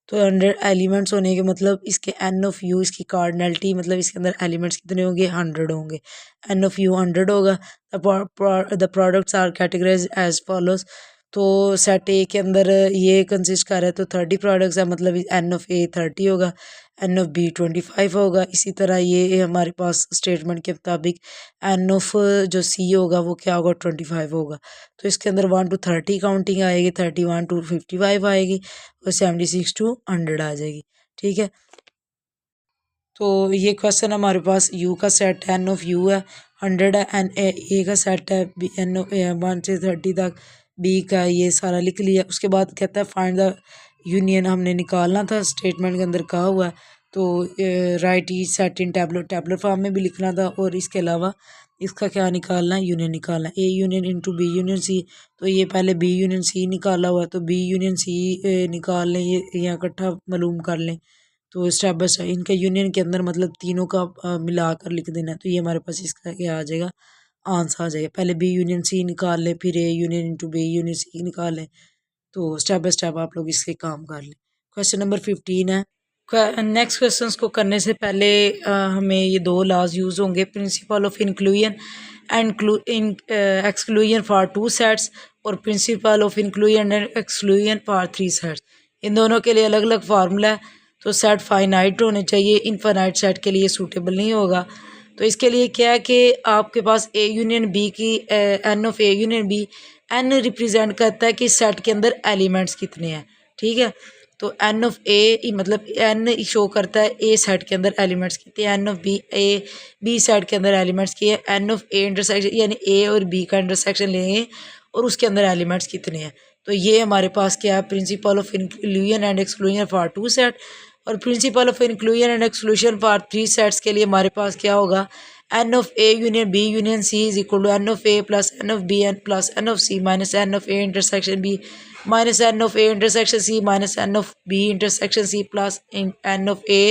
तो 100 एलिमेंट्स होने के मतलब इसके एन ऑफ यू इसकी कार्डिनलिटी मतलब इसके अंदर एलिमेंट्स कितने होंगे 100 होंगे एन ऑफ यू 100 होगा। The products are categorize as follows तो सेट ए के अंदर ये कंसिस्ट कर रहा है तो 30 प्रोडक्ट्स है मतलब एन ऑफ ए 30 होगा एन ऑफ बी 25 होगा। इसी तरह ये हमारे पास स्टेटमेंट के मुताबिक एन ऑफ जो सी होगा वो क्या होगा 25 होगा तो इसके अंदर 1 to 30 काउंटिंग आएगी 31 to 55 आएगी और 76 to 100 आ जाएगी। ठीक है तो ये क्वेश्चन हमारे पास यू का सेट एन ऑफ यू है 100 है एन ए का सेट है बी एन 1 से 30 तक बी का ये सारा लिख लिया। उसके बाद कहता है फाइंड द यूनियन हमने निकालना था स्टेटमेंट के अंदर कहा हुआ है तो राइट ईच सेट इन टैबलेट फॉर्म में भी लिखना था और इसके अलावा इसका क्या निकालना है यूनियन निकालना है A union into B union C तो ये पहले बी यूनियन सी निकाला हुआ है तो बी यूनियन सी निकाल लें ये यहाँ इकट्ठा मालूम कर लें तो स्टेप बाय स्टेप इनके यूनियन के अंदर मतलब तीनों का मिलाकर लिख देना है तो ये हमारे पास इसका क्या आ जाएगा आंसर आ जाएगा। पहले बी यूनियन सी निकाल लें फिर A union into B union C निकाल लें तो स्टेप बाय स्टेप आप लोग इसके काम कर लें। क्वेश्चन नंबर 15 है नेक्स्ट क्वेश्चंस को करने से पहले हमें ये दो लॉज यूज़ होंगे principle of inclusion and exclusion for 2 sets और principle of inclusion and exclusion for 3 sets. इन दोनों के लिए अलग अलग फार्मूला है तो सेट फाइनाइट होने चाहिए इनफाइनाइट सेट के लिए सूटेबल नहीं होगा। तो इसके लिए क्या है कि आपके पास ए यूनियन बी की n of A union B n represent करता है कि सेट के अंदर एलिमेंट्स कितने हैं। ठीक है तो एन ऑफ ए मतलब एन शो करता है ए सेट के अंदर एलिमेंट्स कितने हैं एन ऑफ बी सेट के अंदर एलिमेंट्स किए हैं एन ऑफ ए इंटरसेक्शन यानी ए और बी का इंटरसेक्शन लेंगे और उसके अंदर एलिमेंट्स कितने हैं। तो ये हमारे पास क्या है principle of inclusion and exclusion for 2 set और principle of inclusion and exclusion for 3 sets के लिए हमारे पास क्या होगा N of A union B union C is equal to N of A plus N of B N plus N of C minus N of A intersection B minus N of A intersection C minus N of B intersection C plus N of A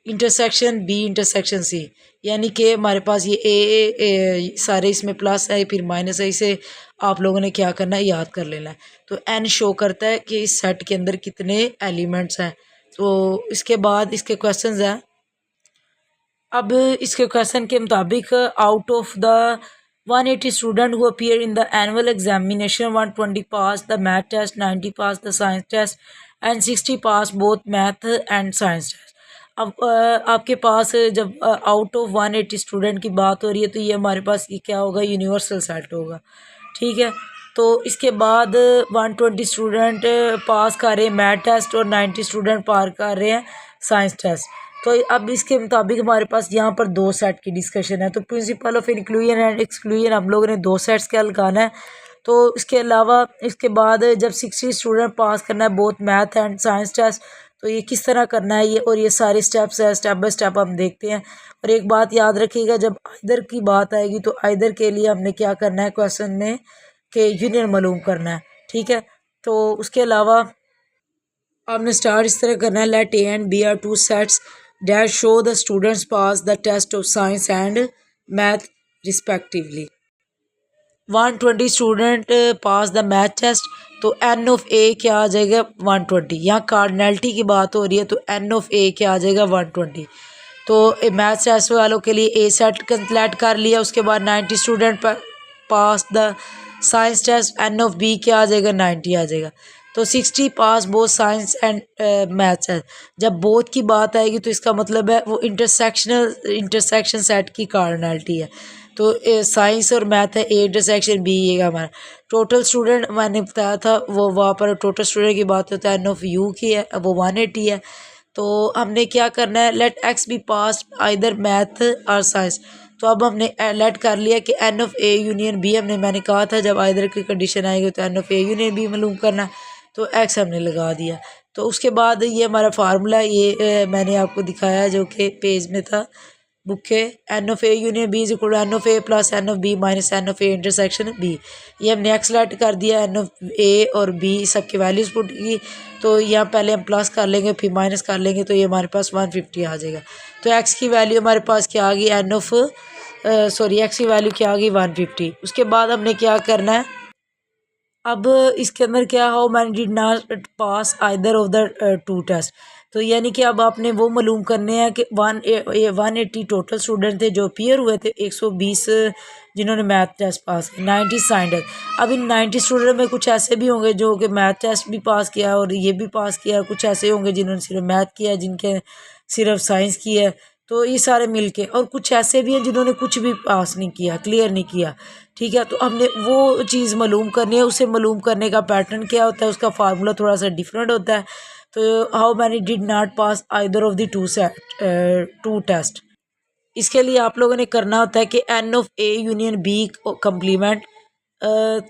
intersection B intersection C यानी कि हमारे पास ये ए सारे इसमें plus है फिर minus है इसे आप लोगों ने क्या करना है याद कर लेना है। तो एन शो करता है कि इस सेट के अंदर कितने एलिमेंट्स हैं। तो इसके बाद इसके क्वेश्चंस हैं अब इसके क्वेश्चन के मुताबिक out of the 180 student who appear in the annual examination 120 pass the math test 90 pass the science test and 60 pass both math and science test. अब आपके पास जब आउट ऑफ 180 स्टूडेंट की बात हो रही है तो ये हमारे पास ये क्या होगा, यूनिवर्सल सेट होगा, ठीक है। तो इसके बाद 120 स्टूडेंट पास कर रहे हैं मैथ टेस्ट और 90 स्टूडेंट पार कर रहे हैं साइंस टेस्ट। तो अब इसके मुताबिक हमारे पास यहाँ पर दो सेट की डिस्कशन है। तो principal of inclusion and exclusion हम लोगों ने दो सेट्स का लगाना है। तो इसके अलावा इसके बाद जब 60 स्टूडेंट पास करना है both math and science test, तो ये किस तरह करना है ये, और ये सारे स्टेप्स है, स्टेप बाय स्टेप हम देखते हैं। और एक बात याद रखिएगा, जब आइदर की बात आएगी तो आइदर के लिए हमने क्या करना है क्वेश्चन में कि यूनियन मालूम करना है, ठीक है। तो उसके अलावा आपने स्टार्ट इस तरह करना है, let A and B are two sets that show the students pass the test of science and math respectively. 120 student pass the math test, तो एन ऑफ ए क्या आ जाएगा 120। यहाँ कार्डिनलिटी की बात हो रही है तो एन ऑफ ए क्या आ जाएगा 120। तो मैथ टेस्ट वालों के लिए ए सेट कंप्लीट कर लिया। उसके बाद 90 student pass the science test, n of B क्या आ जाएगा 90 आ जाएगा। तो 60 pass both science and maths है। जब बोथ की बात आएगी तो इसका मतलब है वो इंटरसेक्शन सेट की कार्डिनलिटी है। तो साइंस और मैथ है, ए इंटरसेक्शन बी ये हमारा टोटल स्टूडेंट मैंने बताया था, वो वहाँ पर टोटल स्टूडेंट की बात होता है एन ऑफ यू की है, वो 180 है। तो हमने क्या करना है, let x B pass either math और साइंस। तो अब हमने लेट कर लिया कि n of A union B, मैंने कहा था जब आइदर की कंडीशन आएगी तो N of A union B मालूम करना, तो एक्स हमने लगा दिया। तो उसके बाद ये हमारा फार्मूला ये मैंने आपको दिखाया जो कि पेज में था बुक के, n of A union B is equal to N of A plus N of B minus N of A intersection B. ये हमने एक्स लेट कर दिया, एन ऑफ ए और बी सबके वैल्यूज पुट की। तो यहाँ पहले हम प्लस कर लेंगे फिर माइनस कर लेंगे, तो ये हमारे पास 150 आ जाएगा। तो एक्स की वैल्यू हमारे पास क्या आ गई, एन ऑफ एक्स की वैल्यू क्या आ गई 150। उसके बाद हमने क्या करना है, अब इसके अंदर क्या, how many did not pass either of the two test. तो यानी कि अब आपने वो मालूम करने हैं कि 180 टोटल स्टूडेंट थे जो अपीयर हुए थे, 120 जिन्होंने मैथ टेस्ट पास किया, 90 साइंड। अब इन 90 स्टूडेंट में कुछ ऐसे भी होंगे जो कि मैथ टेस्ट भी पास किया और ये भी पास किया, कुछ ऐसे होंगे जिन्होंने सिर्फ मैथ किया, जिनके सिर्फ साइंस की है। तो ये सारे मिलके, और कुछ ऐसे भी हैं जिन्होंने कुछ भी पास नहीं किया, क्लियर नहीं किया, ठीक है। तो हमने वो चीज़ मालूम करनी है। उसे मालूम करने का पैटर्न क्या होता है, उसका फार्मूला थोड़ा सा डिफरेंट होता है। तो how many did not pass either of the two test. इसके लिए आप लोगों ने करना होता है कि n of A union B complement,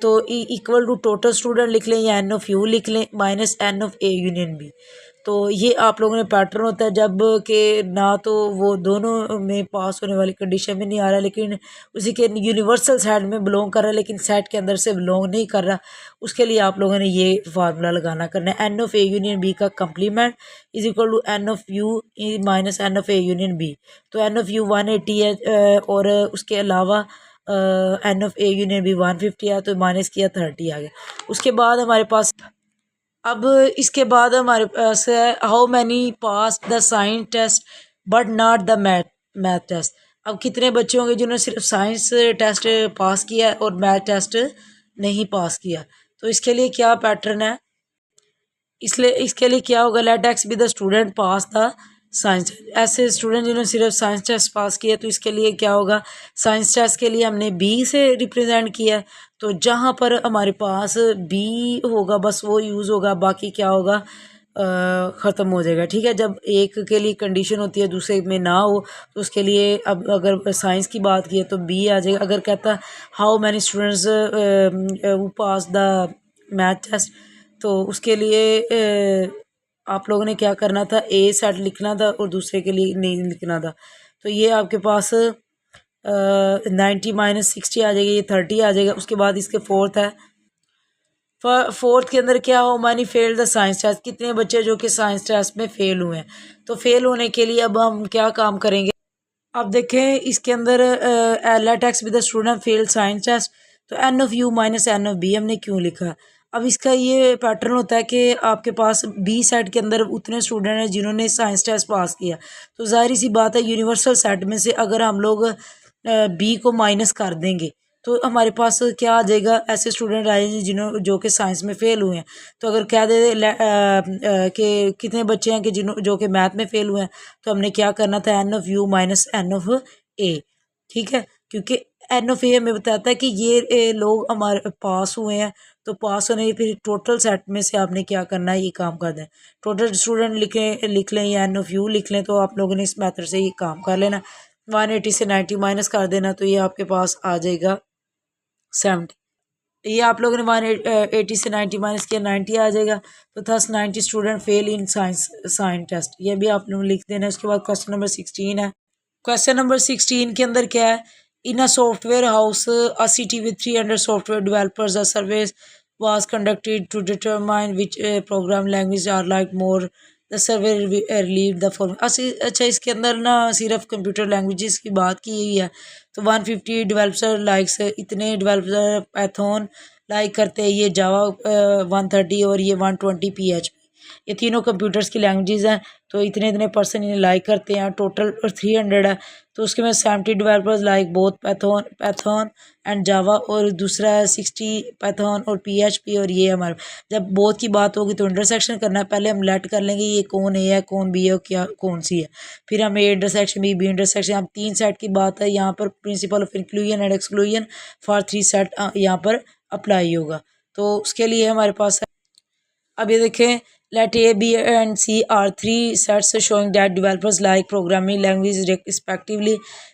तो इक्वल टू टोटल स्टूडेंट लिख लें या एन ऑफ यू लिख लें minus N of A union B. तो ये आप लोगों ने पैटर्न होता है जब कि ना तो वो दोनों में पास होने वाली कंडीशन में नहीं आ रहा, लेकिन उसी के यूनिवर्सल सेट में बिलोंग कर रहा है लेकिन सेट के अंदर से बिलोंग नहीं कर रहा, उसके लिए आप लोगों ने ये फार्मूला लगाना करना है। N of A union B का complement is equal to N of U minus N of A union B. तो एन ऑफ यू 180 है और उसके अलावा N of A union B 150 है, तो माइनस किया 30 आ गया। उसके बाद हमारे पास, अब इसके बाद हमारे पास है how many pass the science test but not the math test. अब कितने बच्चे होंगे जिन्होंने सिर्फ साइंस टेस्ट पास किया है और मैथ टेस्ट नहीं पास किया। तो इसके लिए क्या पैटर्न है, इसलिए इसके लिए क्या होगा, let x be the student pass the science. ऐसे स्टूडेंट जिन्होंने सिर्फ साइंस टेस्ट पास किया, तो इसके लिए क्या होगा, साइंस टेस्ट के लिए हमने बी से रिप्रेजेंट किया है। तो जहाँ पर हमारे पास बी होगा बस वो यूज़ होगा, बाकी क्या होगा ख़त्म हो जाएगा, ठीक है। जब एक के लिए कंडीशन होती है दूसरे में ना हो, तो उसके लिए अब अगर साइंस की बात की है तो बी आ जाएगा। अगर कहता how many students who pass the math test, तो उसके लिए आप लोगों ने क्या करना था, ए सेट लिखना था और दूसरे के लिए नहीं लिखना था। तो ये आपके पास 90 माइनस 60 आ जाएगी, ये 30 आ जाएगा। उसके बाद इसके फोर्थ है, फोर्थ के अंदर क्या हो, मैंने फेल द साइंस टेस्ट, कितने बच्चे जो कि साइंस टेस्ट में फेल हुए हैं। तो फेल होने के लिए अब हम क्या काम करेंगे, अब देखें इसके अंदर let x be the student fail science test, तो N of U minus N of B हमने क्यों लिखा। अब इसका ये पैटर्न होता है कि आपके पास बी सेट के अंदर उतने स्टूडेंट हैं जिन्होंने साइंस टेस्ट पास किया, तो जाहिर सी बात है यूनिवर्सल सेट में से अगर हम लोग बी को माइनस कर देंगे तो हमारे पास क्या आ जाएगा, ऐसे स्टूडेंट आए जो कि साइंस में फ़ेल हुए हैं। तो अगर कह दे कि कितने बच्चे हैं कि जो कि मैथ में फ़ेल हुए हैं, तो हमने क्या करना था, N of U minus N of A. ठीक है, क्योंकि एन ऑफ ए हमें बताता है कि ये लोग हमारे पास हुए हैं, तो पास होने फिर टोटल सेट में से आपने क्या करना है, ये काम कर दें। टोटल स्टूडेंट लिख लें या एन ऑफ यू लिख लें, तो आप लोगों ने इस मेथड से ये काम कर लेना। 180 से 90 माइनस कर देना, तो ये आपके पास आ जाएगा 70। ये आप लोगों ने 180 से 90 माइनस किया, 90 आ जाएगा। तो thus 90 student fail in science test, ये भी आप लोग लिख देना। उसके बाद क्वेश्चन नंबर 16 है। क्वेश्चन नंबर 16 के अंदर क्या है, in a software house a city with 300 software developers a survey was conducted to determine which program language are like more. The survey relieve the following. अच्छा, इसके अंदर ना सिर्फ कंप्यूटर लैंग्वेजेस की बात की हुई है। तो 150 डेवलपर लाइक्स, इतने डेवलपर पैथन लाइक करते हैं, ये जावा 130 और ये 120 PHP, ये तीनों कंप्यूटर्स की लैंग्वेजेस हैं। तो इतने इतने पर्सन इन्हें लाइक करते हैं, टोटल 300 है। तो उसके में 70 developers like both Python and Java, और दूसरा है 60 पैथन और PHP। और ये हमारे जब बोथ की बात होगी तो इंटरसेक्शन करना है। पहले हम लेट कर लेंगे ये कौन ए है, कौन बी है, क्या कौन सी है। फिर हम ए इंटरसेक्शन बी इंटरसेक्शन, हम 3 सेट की बात है यहाँ पर। Principal of inclusion and exclusion for 3 set यहाँ पर अप्लाई होगा। तो उसके लिए हमारे पास है, अब ये देखें, let A, B and C are 3 sets showing that developers like programming languages respectively.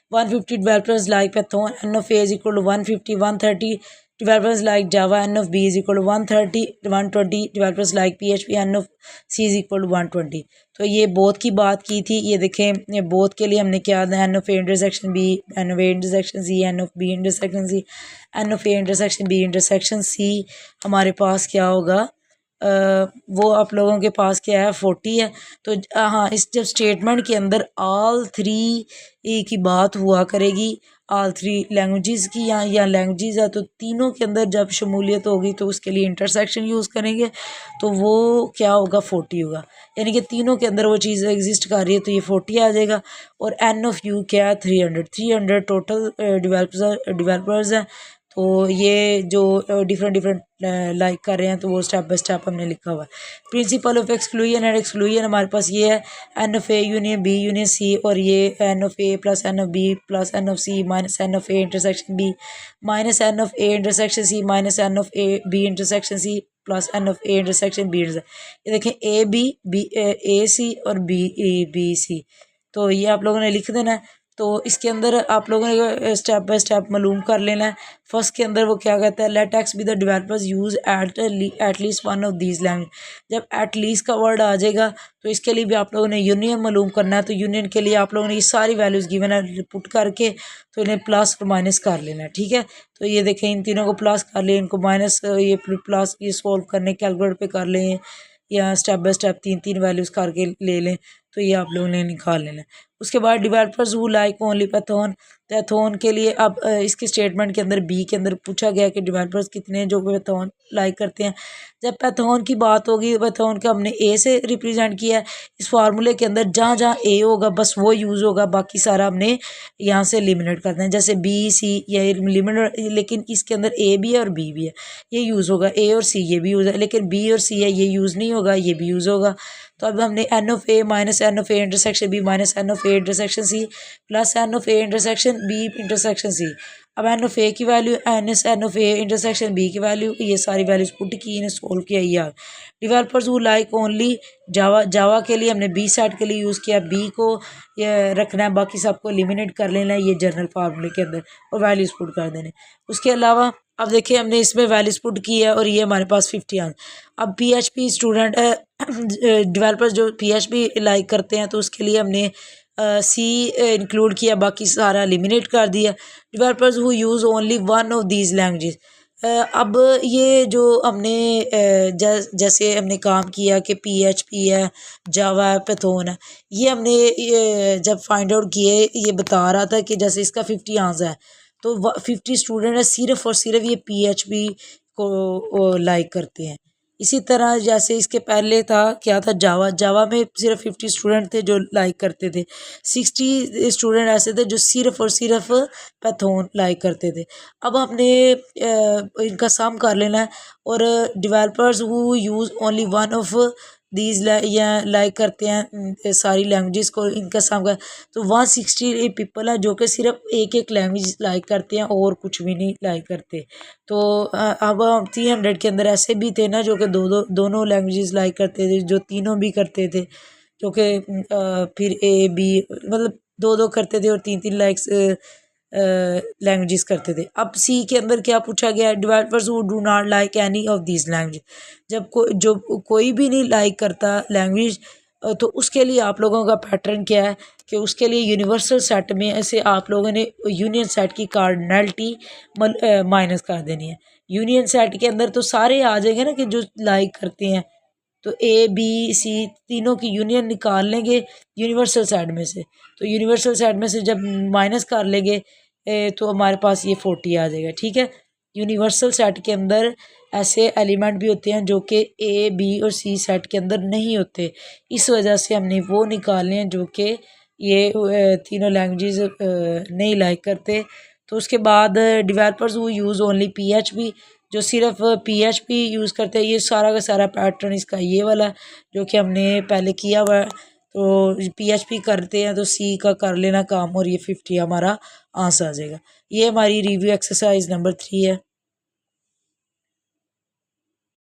150 developers like Python, N of A is equal to 150, 130 developers like Java, N of B is equal to 130, 120 developers like PHP, N of C is equal to 120. तो ये both की बात की थी। ये देखें, ये both के लिए हमने क्या है, N of A intersection B, N of A intersection C, N of B intersection C, N of A intersection B intersection C। हमारे पास क्या होगा, वो आप लोगों के पास क्या है, 40 है। तो हाँ, इस जब स्टेटमेंट के अंदर ऑल 3 की बात हुआ करेगी, ऑल 3 लैंग्वेजेस की, या लैंग्वेजेस है, तो तीनों के अंदर जब शमूलियत होगी तो उसके लिए इंटरसेक्शन यूज़ करेंगे, तो वो क्या होगा, 40 होगा। यानी कि तीनों के अंदर वो चीज़ एग्जिस्ट कर रही है, तो ये 40 आ जाएगा। और एन ऑफ यू क्या है, 300 टोटल डेवलपर्स हैं। तो ये जो डिफरेंट लाइक कर रहे हैं, तो वो स्टेप बाय स्टेप हमने लिखा हुआ है। Principle of exclusion and exclusion हमारे पास ये है, N of A union B union C, और ये n of A plus N of B plus N of C minus N of A intersection B minus N of A intersection C minus N of A B intersection C plus N of A intersection B. ये देखें, A B ए सी और B C, तो ये आप लोगों ने लिख देना है। तो इसके अंदर आप लोगों ने स्टेप बाय स्टेप मालूम कर लेना है। फर्स्ट के अंदर वो क्या कहता है, let x be the developers use at least one of these language. जब एट लीस्ट का वर्ड आ जाएगा, तो इसके लिए भी आप लोगों ने यूनियन मालूम करना है। तो यूनियन के लिए आप लोगों ने ये सारी वैल्यूज़ गिवन है, पुट करके तो इन्हें प्लस और माइनस कर लेना है। ठीक है, तो ये देखें, इन तीनों को प्लस कर लें, इनको माइनस, ये प्लस, ये सॉल्व करने कैलकुलेटर पे कर लें, या स्टेप बाय स्टेप 3 वैल्यूज़ करके ले लें, तो ये आप लोगों ने निकाल लेना है। उसके बाद developers who like only Python के लिए अब इसके स्टेटमेंट के अंदर बी के अंदर पूछा गया कि डेवलपर्स कितने जो पैथन लाइक करते हैं। जब पैथन की बात होगी, पैथन का हमने ए से रिप्रेजेंट किया है। इस फार्मूले के अंदर जहाँ जहाँ ए होगा बस वो यूज़ होगा, बाकी सारा हमने यहाँ से एलिमिनेट करते हैं। जैसे बी सी या एलिमिनेट, लेकिन इसके अंदर ए भी है और बी भी है, ये यूज़ होगा। ए और सी ये भी यूज़ है, लेकिन बी और सी है ये यूज़ नहीं होगा, ये भी यूज़ होगा। तो अब हमने n of A minus N of A intersection B minus N of A intersection C plus N of A intersection B intersection C. अब एन ऑफ ए की value and n of A intersection B की value, ये सारी values put की, इन्हें solve किया। यार developers who like only Java के लिए हमने बी सेट के लिए यूज़ किया, बी को ये रखना है, बाकी सबको एलिमिनेट कर लेना है ये जनरल फार्मूले के अंदर, और वैल्यूज पुट कर देने। उसके अलावा अब देखिए, हमने इसमें वैल्यूज पुट की है और ये हमारे पास 50 आन। अब PHP स्टूडेंट डेवलपर्स जो PHP लाइक करते हैं, तो उसके लिए हमने सी इंक्लूड किया, बाकी सारा एलिमिनेट कर दिया। Developers who use only one of these languages. अब ये जो हमने जैसे हमने काम किया कि PHP है, जावा है, पैथन है, ये हमने जब फाइंड आउट किए, ये बता रहा था कि जैसे इसका 50 आंसर है, तो 50 स्टूडेंट है सिर्फ और सिर्फ ये PHP को लाइक करते हैं। इसी तरह जैसे इसके पहले था क्या था, जावा में सिर्फ 50 स्टूडेंट थे जो लाइक करते थे, 60 स्टूडेंट ऐसे थे जो सिर्फ और सिर्फ पैथोन लाइक करते थे। अब हमने इनका सम कर लेना है, और developers who use only one of these या लाइक करते हैं सारी लैंग्वेजेस को, इनका सम का तो 160 पीपल है जो कि सिर्फ एक एक लैंग्वेज लाइक करते हैं और कुछ भी नहीं लाइक करते। तो अब 300 के अंदर ऐसे भी थे ना जो कि दोनों लैंग्वेजेस लाइक करते थे, जो तीनों भी करते थे, जो कि फिर ए बी मतलब दो दो करते थे और तीन तीन लाइक्स लैंग्वेजेस करते थे। अब सी के अंदर क्या पूछा गया, developers who do not like any of these language, जब कोई भी नहीं लाइक करता लैंग्वेज, तो उसके लिए आप लोगों का पैटर्न क्या है कि उसके लिए यूनिवर्सल सेट में ऐसे आप लोगों ने यूनियन सेट की कार्डिनलिटी माइनस कर देनी है। यूनियन सेट के अंदर तो सारे आ जाएंगे ना कि जो लाइक करते हैं, तो ए बी सी तीनों की यूनियन निकाल लेंगे यूनिवर्सल सेट में से, तो यूनिवर्सल सेट में से जब माइनस कर लेंगे तो हमारे पास ये 40 आ जाएगा। ठीक है, यूनिवर्सल सेट के अंदर ऐसे एलिमेंट भी होते हैं जो कि ए बी और सी सेट के अंदर नहीं होते, इस वजह से हमने वो निकालने हैं जो कि ये तीनों लैंग्वेजेस नहीं लाइक करते। तो उसके बाद डेवलपर्स वो यूज़ ओनली PHP, जो सिर्फ PHP यूज़ करते हैं। ये सारा का सारा पैटर्न इसका ये वाला है जो कि हमने पहले किया हुआ है। तो PHP करते हैं तो सी का कर लेना काम और ये 50 हमारा आंसर आ जाएगा। ये हमारी रिव्यू एक्सरसाइज नंबर 3 है।